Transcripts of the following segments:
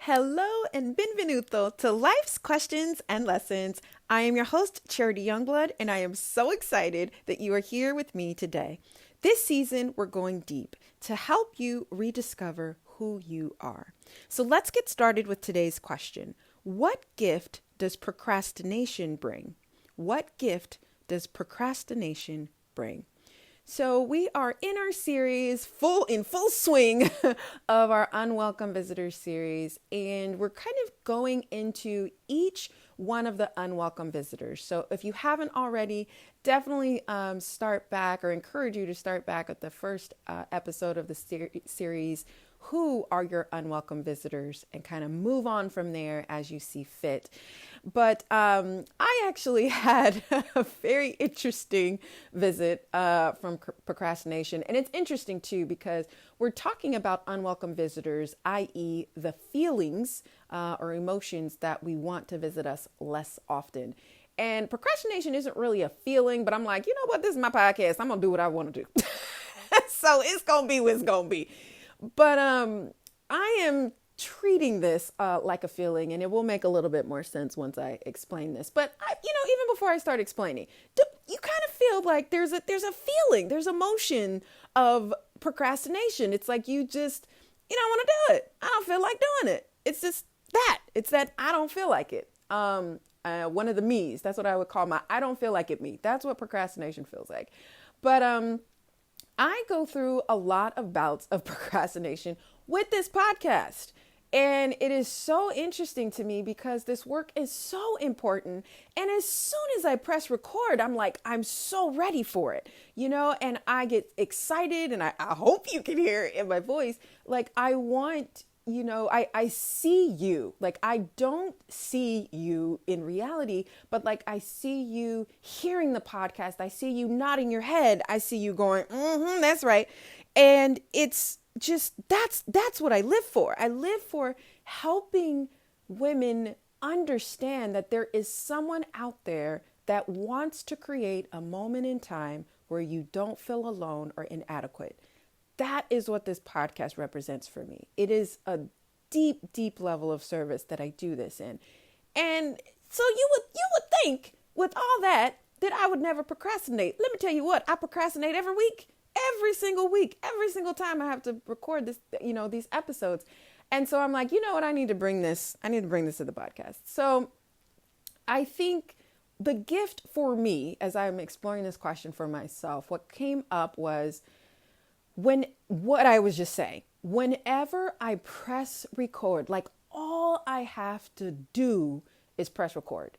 Hello and benvenuto to Life's Questions and Lessons. I am your host, Charity Youngblood, and I am so excited that you are here with me today. This season, we're going deep to help you rediscover who you are. So let's get started with today's question. What gift does procrastination bring? What gift does procrastination bring? So we are in our series in full swing of our unwelcome visitors series, and we're kind of going into each one of the unwelcome visitors. So if you haven't already, definitely start back or encourage you to start back at the first episode of the series, Who Are Your Unwelcome Visitors, and kind of move on from there as you see fit. But I actually had a very interesting visit from procrastination. And it's interesting too, because we're talking about unwelcome visitors, i.e. the feelings or emotions that we want to visit us less often. And procrastination isn't really a feeling, but I'm like, you know what? This is my podcast. I'm going to do what I want to do. So it's going to be what it's going to be. But I am treating this like a feeling, and it will make a little bit more sense once I explain this. But even before I start explaining, you kind of feel like there's a feeling, there's emotion of procrastination. It's like you just don't want to do it. I don't feel like doing it. It's just that. It's that I don't feel like it. One of the me's. That's what I would call my I don't feel like it me. That's what procrastination feels like. But I go through a lot of bouts of procrastination with this podcast. And it is so interesting to me because this work is so important. And as soon as I press record, I'm like, I'm so ready for it, and I get excited, and I hope you can hear it in my voice. Like I want, I see you, like I don't see you in reality, but like I see you hearing the podcast. I see you nodding your head. I see you going, that's right. And it's just, that's what I live for. I live for helping women understand that there is someone out there that wants to create a moment in time where you don't feel alone or inadequate. That is what this podcast represents for me. It is a deep, deep level of service that I do this in. And so you would think with all that I would never procrastinate. Let me tell you what, I procrastinate every week. Every single week, every single time I have to record this, these episodes. And so I'm like, you know what? I need to bring this to the podcast. So I think the gift for me, as I'm exploring this question for myself, what came up was what I was just saying, whenever I press record, like all I have to do is press record,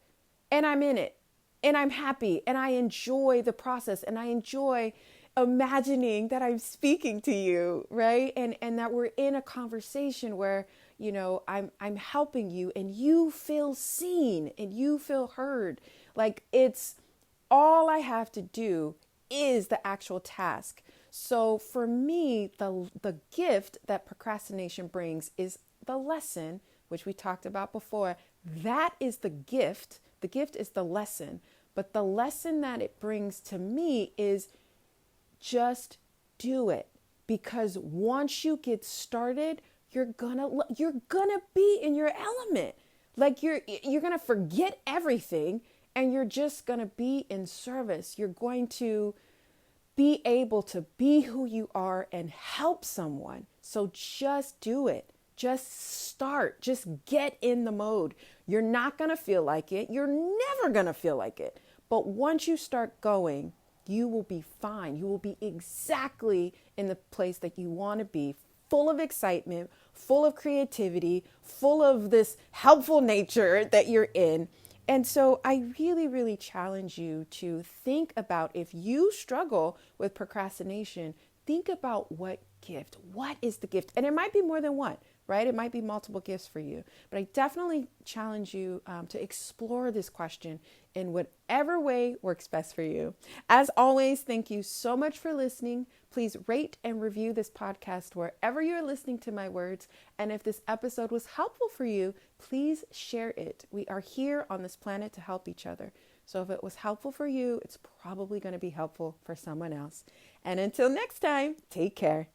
and I'm in it, and I'm happy, and I enjoy the process, and I enjoy imagining that I'm speaking to you, right? And that we're in a conversation where, I'm helping you and you feel seen and you feel heard. Like it's all I have to do is the actual task. So for me, the gift that procrastination brings is the lesson, which we talked about before. That is the gift. The gift is the lesson. But the lesson that it brings to me is just do it, because once you get started, you're gonna be in your element. Like you're gonna forget everything, and you're just gonna be in service. You're going to be able to be who you are and help someone. So just do it. Just start. Just get in the mode. You're not gonna feel like it. You're never gonna feel like it. But once you start going, you will be fine. You will be exactly in the place that you want to be, full of excitement, full of creativity, full of this helpful nature that you're in. And so I really, really challenge you to think about, if you struggle with procrastination, think about what is the gift? And it might be more than one, right? It might be multiple gifts for you. But I definitely challenge you to explore this question in whatever way works best for you. As always, thank you so much for listening. Please rate and review this podcast wherever you're listening to my words. And if this episode was helpful for you, please share it. We are here on this planet to help each other. So if it was helpful for you, it's probably going to be helpful for someone else. And until next time, take care.